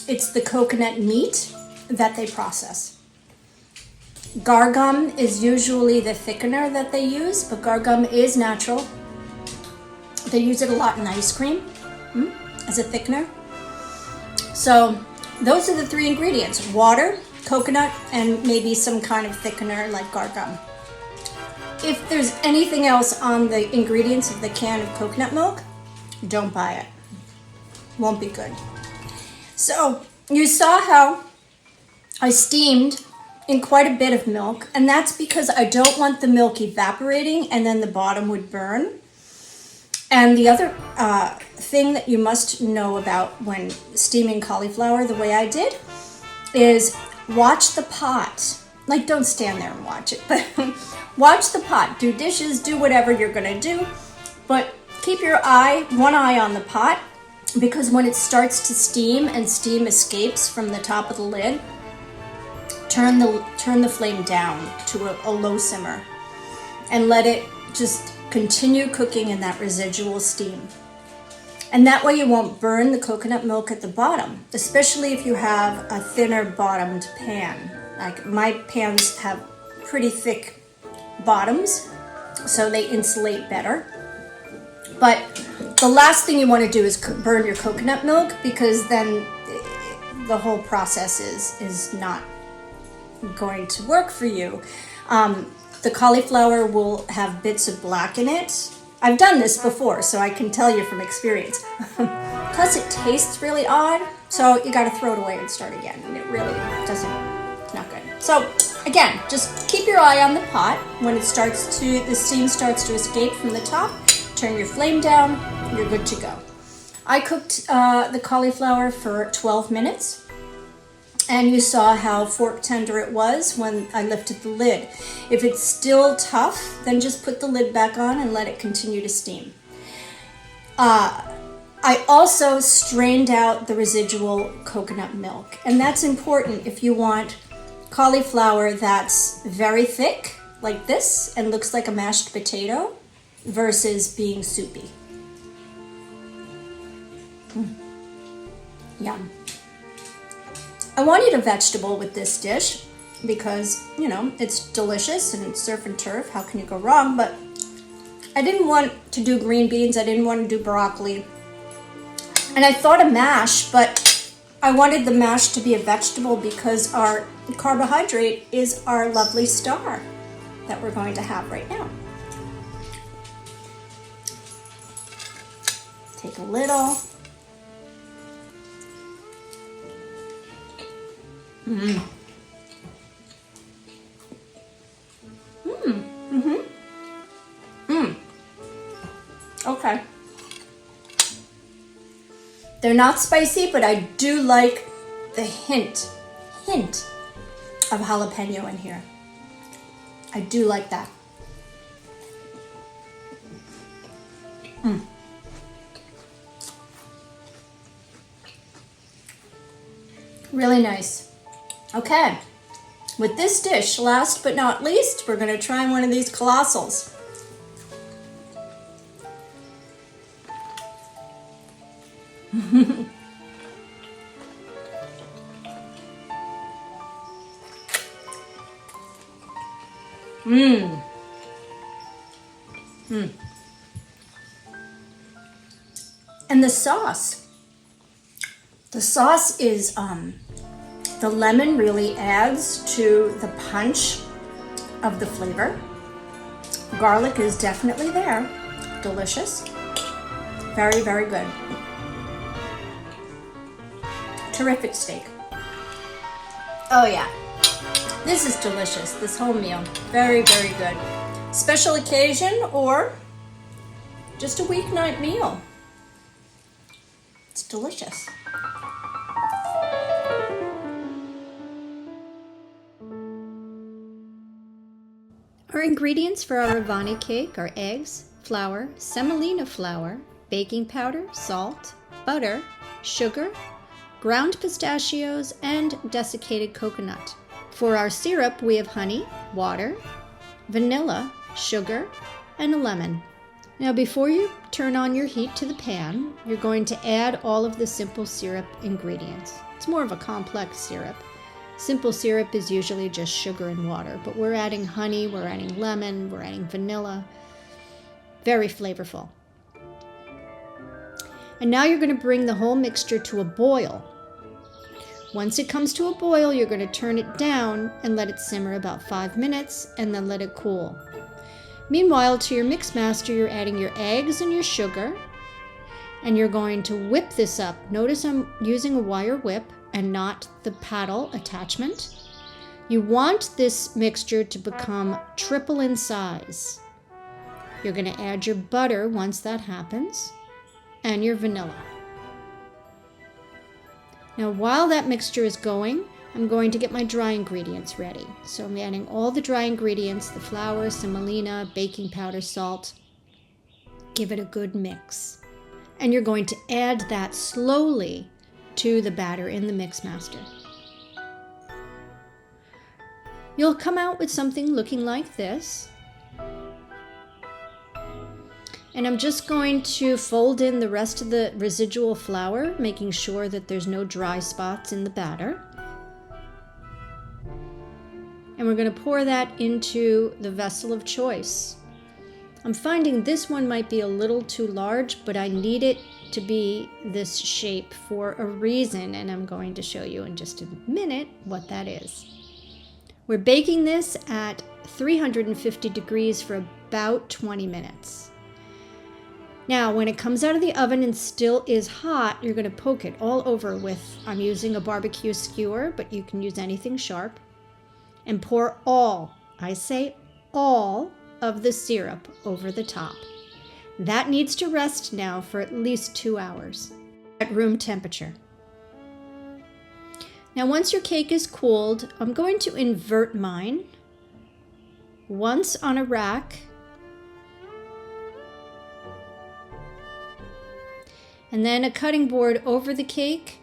it's the coconut meat that they process. Guar gum is usually the thickener that they use, but guar gum is natural. They use it a lot in ice cream as a thickener. So those are the 3 ingredients: water, coconut, and maybe some kind of thickener like guar gum. If there's anything else on the ingredients of the can of coconut milk, don't buy it. Won't be good. So you saw how I steamed in quite a bit of milk, and that's because I don't want the milk evaporating and then the bottom would burn. And the other thing that you must know about when steaming cauliflower the way I did is watch the pot. Like, don't stand there and watch it, but watch the pot. Do dishes, do whatever you're gonna do, but keep your one eye on the pot, because when it starts to steam and steam escapes from the top of the lid, turn the flame down to a low simmer and let it just continue cooking in that residual steam. And that way you won't burn the coconut milk at the bottom, especially if you have a thinner bottomed pan. Like my pans have pretty thick bottoms, so they insulate better. But the last thing you want to do is burn your coconut milk, because then the whole process is not going to work for you. The cauliflower will have bits of black in it. I've done this before, so I can tell you from experience. Plus it tastes really odd, so you gotta throw it away and start again, and it really doesn't, it's not good. So again, just keep your eye on the pot. When the steam starts to escape from the top, turn your flame down, you're good to go. I cooked the cauliflower for 12 minutes. And you saw how fork tender it was when I lifted the lid. If it's still tough, then just put the lid back on and let it continue to steam. I also strained out the residual coconut milk. And that's important if you want cauliflower that's very thick, like this, and looks like a mashed potato, versus being soupy. Yum. I wanted a vegetable with this dish because, you know, it's delicious and it's surf and turf. How can you go wrong? But I didn't want to do green beans. I didn't want to do broccoli. And I thought a mash, but I wanted the mash to be a vegetable because our carbohydrate is our lovely star that we're going to have right now. Take a little. Okay. They're not spicy, but I do like the hint of jalapeno in here. I do like that. Really nice. Okay, with this dish, last but not least, we're going to try one of these colossals. And the sauce is, the lemon really adds to the punch of the flavor. Garlic is definitely there. Delicious. Very, very good. Terrific steak. Oh yeah. This is delicious, this whole meal. Very, very good. special occasion or just a weeknight meal. It's delicious. Our ingredients for our Ravini cake are eggs, flour, semolina flour, baking powder, salt, butter, sugar, ground pistachios, and desiccated coconut. For our syrup, we have honey, water, vanilla, sugar, and a lemon. Now before you turn on your heat to the pan, you're going to add all of the simple syrup ingredients. It's more of a complex syrup. Simple syrup is usually just sugar and water, but we're adding honey, we're adding lemon, we're adding vanilla. Very flavorful. And now you're going to bring the whole mixture to a boil. Once it comes to a boil, you're going to turn it down and let it simmer about 5 minutes and then let it cool. Meanwhile, to your mix master, you're adding your eggs and your sugar, and you're going to whip this up. Notice I'm using a wire whip and not the paddle attachment. You want this mixture to become triple in size. You're going to add your butter once that happens, and your vanilla. Now while that mixture is going, I'm going to get my dry ingredients ready. So I'm adding all the dry ingredients, the flour, semolina, baking powder, salt. Give it a good mix. And you're going to add that slowly to the batter in the mix master. You'll come out with something looking like this. And I'm just going to fold in the rest of the residual flour, making sure that there's no dry spots in the batter. And we're going to pour that into the vessel of choice. I'm finding this one might be a little too large, but I need it to be this shape for a reason, and I'm going to show you in just a minute what that is. We're baking this at 350 degrees for about 20 minutes. Now, when it comes out of the oven and still is hot, you're going to poke it all over with, I'm using a barbecue skewer, but you can use anything sharp, and pour all, I say all, of the syrup over the top. That needs to rest now for at least 2 hours at room temperature. Now, once your cake is cooled, I'm going to invert mine once on a rack, and then a cutting board over the cake,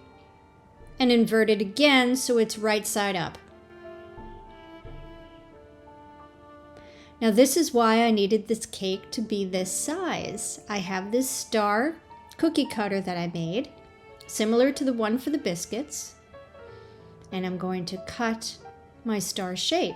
and invert it again so it's right side up. Now this is why I needed this cake to be this size. I have this star cookie cutter that I made, similar to the one for the biscuits, and I'm going to cut my star shape.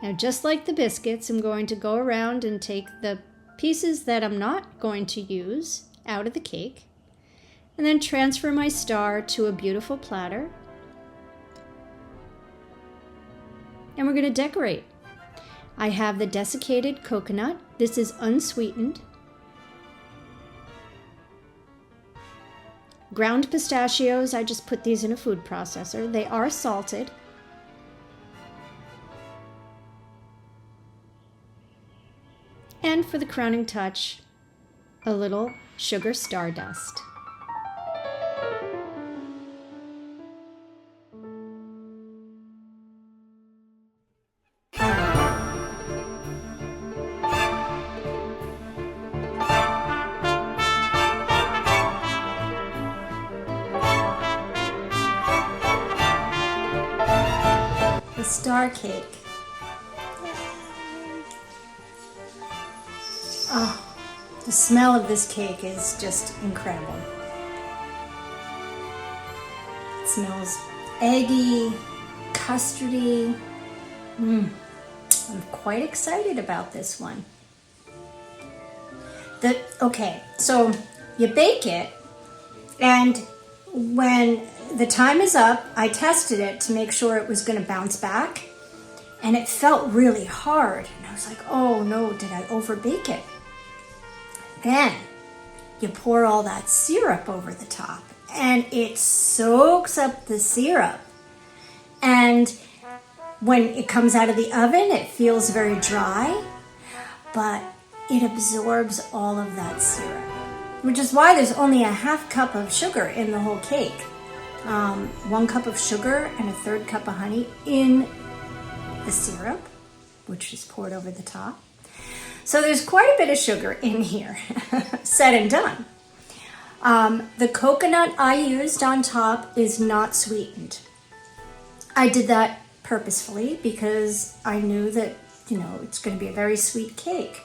Now, just like the biscuits, I'm going to go around and take the pieces that I'm not going to use out of the cake, and then transfer my star to a beautiful platter. And we're going to decorate. I have the desiccated coconut. This is unsweetened. Ground pistachios, I just put these in a food processor. They are salted. And for the crowning touch, a little sugar stardust. The star cake. Oh, the smell of this cake is just incredible. It smells eggy, custardy. I'm quite excited about this one. Okay, so you bake it, and when the time is up, I tested it to make sure it was going to bounce back, and it felt really hard. And I was like, oh no, did I overbake it? Then you pour all that syrup over the top, and it soaks up the syrup. And when it comes out of the oven, it feels very dry, but it absorbs all of that syrup, which is why there's only a half cup of sugar in the whole cake. 1 cup of sugar and a 1/3 cup of honey in the syrup, which is poured over the top. So there's quite a bit of sugar in here, said and done. The coconut I used on top is not sweetened. I did that purposefully because I knew that, it's going to be a very sweet cake.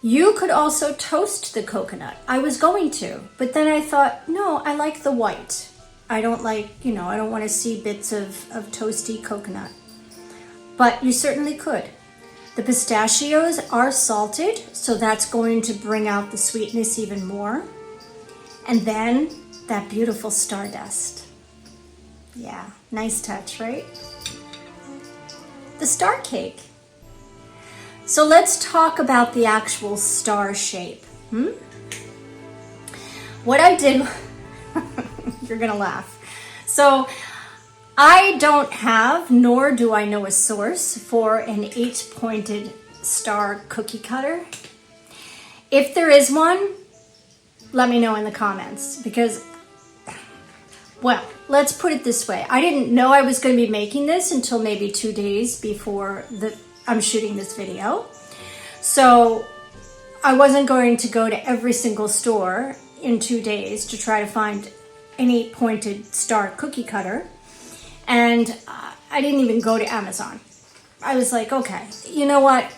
You could also toast the coconut. I was going to, but then I thought, no, I like the white. I don't like, I don't want to see bits of toasty coconut. But you certainly could. The pistachios are salted, so that's going to bring out the sweetness even more. And then that beautiful stardust. Yeah, nice touch, right? The star cake. So let's talk about the actual star shape. What I did, you're gonna laugh. So I don't have, nor do I know a source for an 8-pointed star cookie cutter. If there is one, let me know in the comments, because, well, let's put it this way. I didn't know I was going to be making this until maybe 2 days before I'm shooting this video. So I wasn't going to go to every single store in 2 days to try to find an 8-pointed star cookie cutter. And I didn't even go to Amazon. I was like, okay, you know what?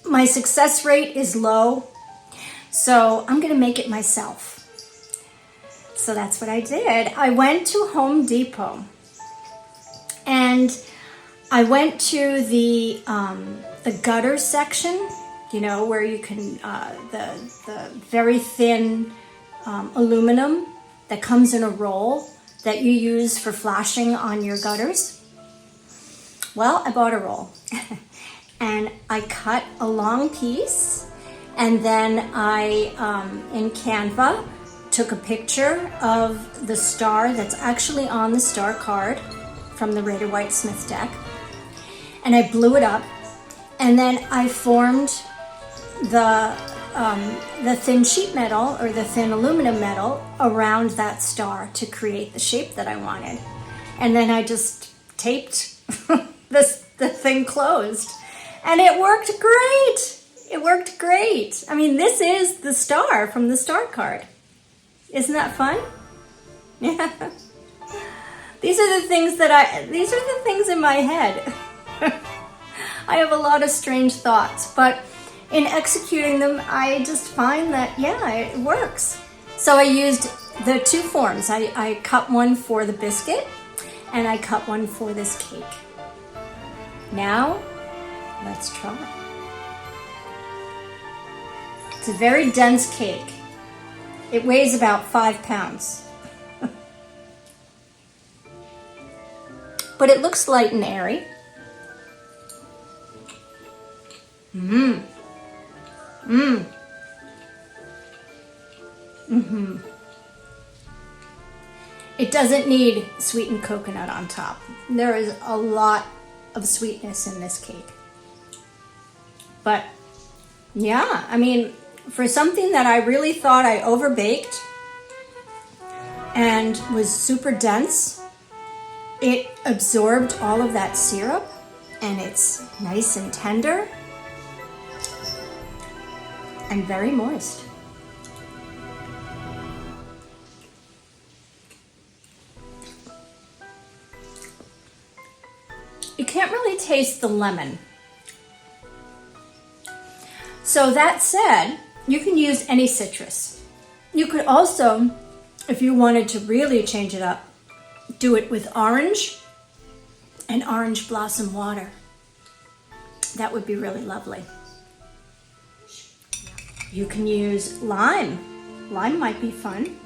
My success rate is low, so I'm gonna make it myself. So that's what I did. I went to Home Depot, and I went to the gutter section, where you can, the very thin aluminum that comes in a roll that you use for flashing on your gutters. Well, I bought a roll and I cut a long piece, and then I, in Canva, took a picture of the star that's actually on the star card from the Rider Waite Smith deck, and I blew it up, and then I formed the thin sheet metal or the thin aluminum metal around that star to create the shape that I wanted. And then I just taped the thing closed, and it worked great. It worked great. I mean, this is the star from the star card. Isn't that fun? Yeah. These are the things in my head. I have a lot of strange thoughts, but in executing them, I just find that, yeah, it works. So I used the 2 forms. I cut one for the biscuit, and I cut one for this cake. Now, let's try. It's a very dense cake. It weighs about 5 pounds. But it looks light and airy. It doesn't need sweetened coconut on top. There is a lot of sweetness in this cake. But yeah, I mean, for something that I really thought I overbaked and was super dense, it absorbed all of that syrup, and it's nice and tender and very moist. You can't really taste the lemon. So that said, you can use any citrus. You could also, if you wanted to really change it up, do it with orange and orange blossom water. That would be really lovely. You can use lime. Lime might be fun.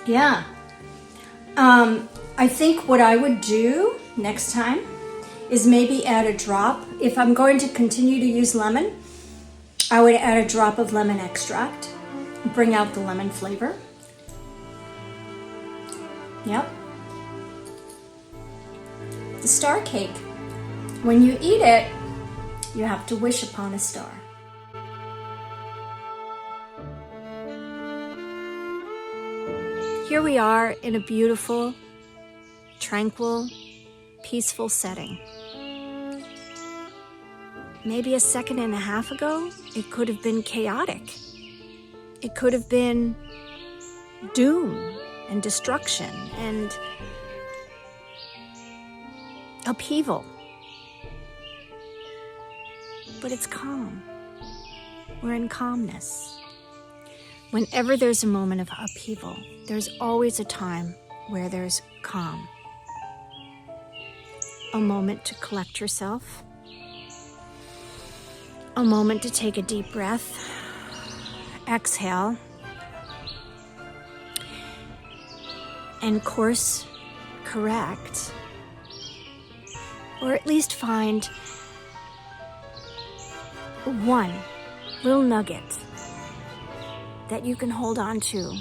Yeah. I think what I would do next time is maybe add a drop. If I'm going to continue to use lemon, I would add a drop of lemon extract, bring out the lemon flavor. Yep. The star cake. When you eat it, you have to wish upon a star. Here we are in a beautiful, tranquil, peaceful setting. Maybe a second and a half ago, it could have been chaotic. It could have been doom and destruction and upheaval. But it's calm. We're in calmness. Whenever there's a moment of upheaval, there's always a time where there's calm. A moment to collect yourself. A moment to take a deep breath. Exhale. And course correct. Or at least find one little nugget that you can hold on to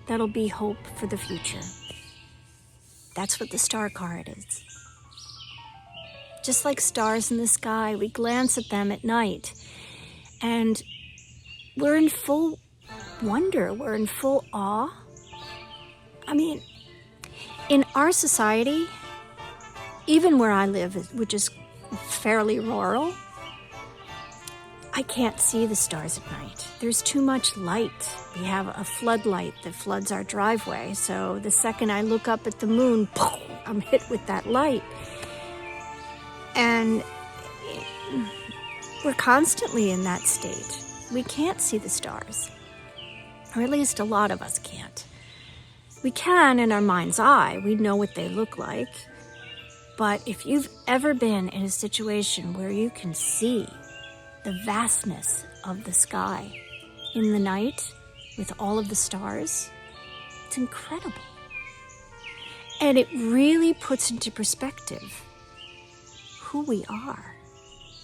that'll be hope for the future. That's what the star card is. Just like stars in the sky, we glance at them at night and we're in full wonder, we're in full awe. I mean, in our society, even where I live, which is fairly rural, I can't see the stars at night. There's too much light. We have a floodlight that floods our driveway. So the second I look up at the moon, I'm hit with that light. And we're constantly in that state. We can't see the stars. Or at least a lot of us can't. We can in our mind's eye. We know what they look like. But if you've ever been in a situation where you can see the vastness of the sky in the night with all of the stars, it's incredible. And it really puts into perspective who we are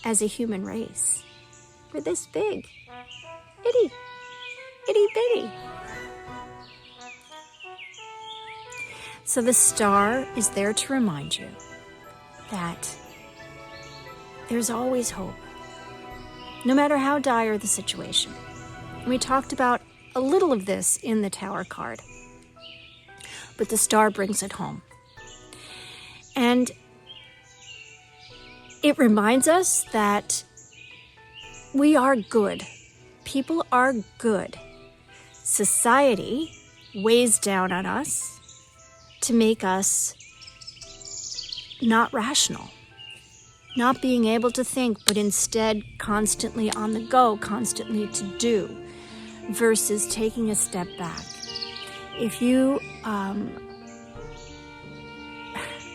as a human race. We're this big, itty bitty. So the star is there to remind you that there's always hope, no matter how dire the situation. And we talked about a little of this in the Tower card, but the star brings it home. And it reminds us that we are good. People are good. Society weighs down on us to make us not rational, not being able to think, but instead constantly on the go, constantly to do, versus taking a step back. If you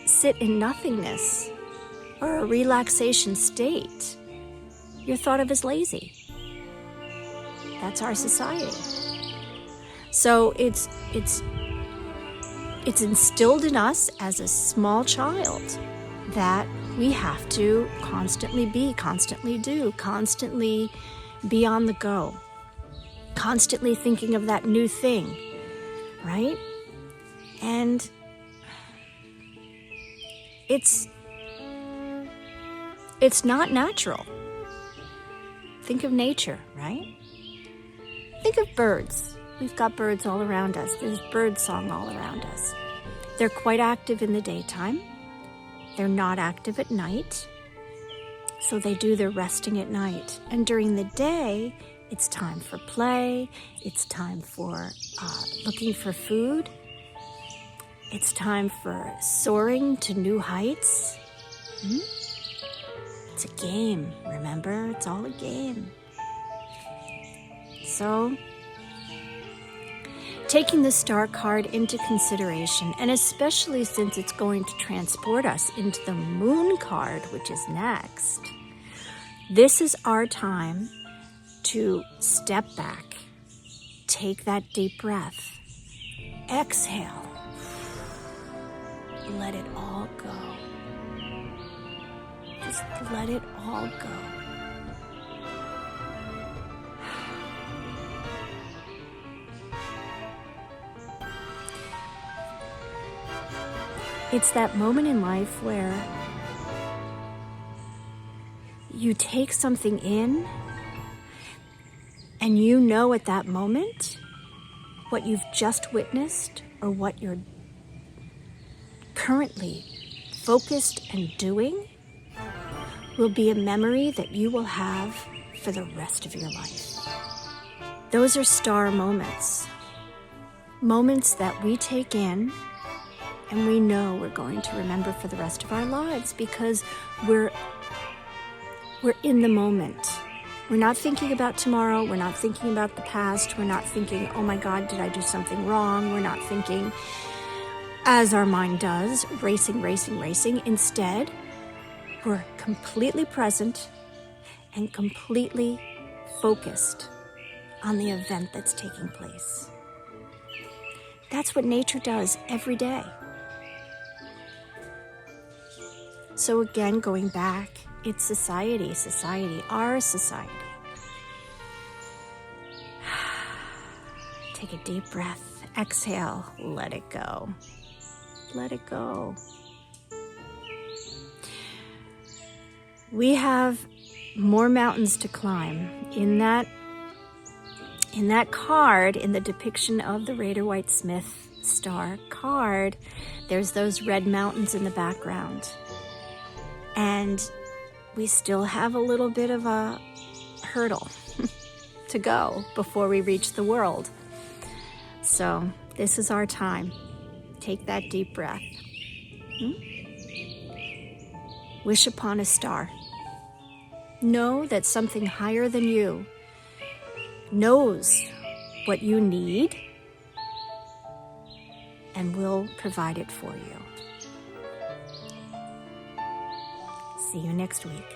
sit in nothingness or a relaxation state, you're thought of as lazy. That's our society. So it's instilled in us as a small child that we have to constantly be, constantly do, constantly be on the go, constantly thinking of that new thing, right? And it's not natural. Think of nature, right? Think of birds. We've got birds all around us. There's bird song all around us. They're quite active in the daytime. They're not active at night. So they do their resting at night. And during the day, it's time for play. It's time for looking for food. It's time for soaring to new heights. It's a game, remember? It's all a game. So, taking the star card into consideration, and especially since it's going to transport us into the moon card, which is next, this is our time to step back, take that deep breath, exhale, let it all go. Just let it all go. It's that moment in life where you take something in and you know at that moment what you've just witnessed or what you're currently focused and doing will be a memory that you will have for the rest of your life. Those are star moments. Moments that we take in and we know we're going to remember for the rest of our lives because we're in the moment. We're not thinking about tomorrow. We're not thinking about the past. We're not thinking, oh my God, did I do something wrong? We're not thinking, as our mind does, racing. Instead, we're completely present and completely focused on the event that's taking place. That's what nature does every day. So again, going back, it's society, our society. Take a deep breath, exhale, let it go. Let it go. We have more mountains to climb. In that card, in the depiction of the Rider-Waite-Smith star card, there's those red mountains in the background. And we still have a little bit of a hurdle to go before we reach the world. So this is our time. Take that deep breath. Wish upon a star. Know that something higher than you knows what you need and will provide it for you. See you next week.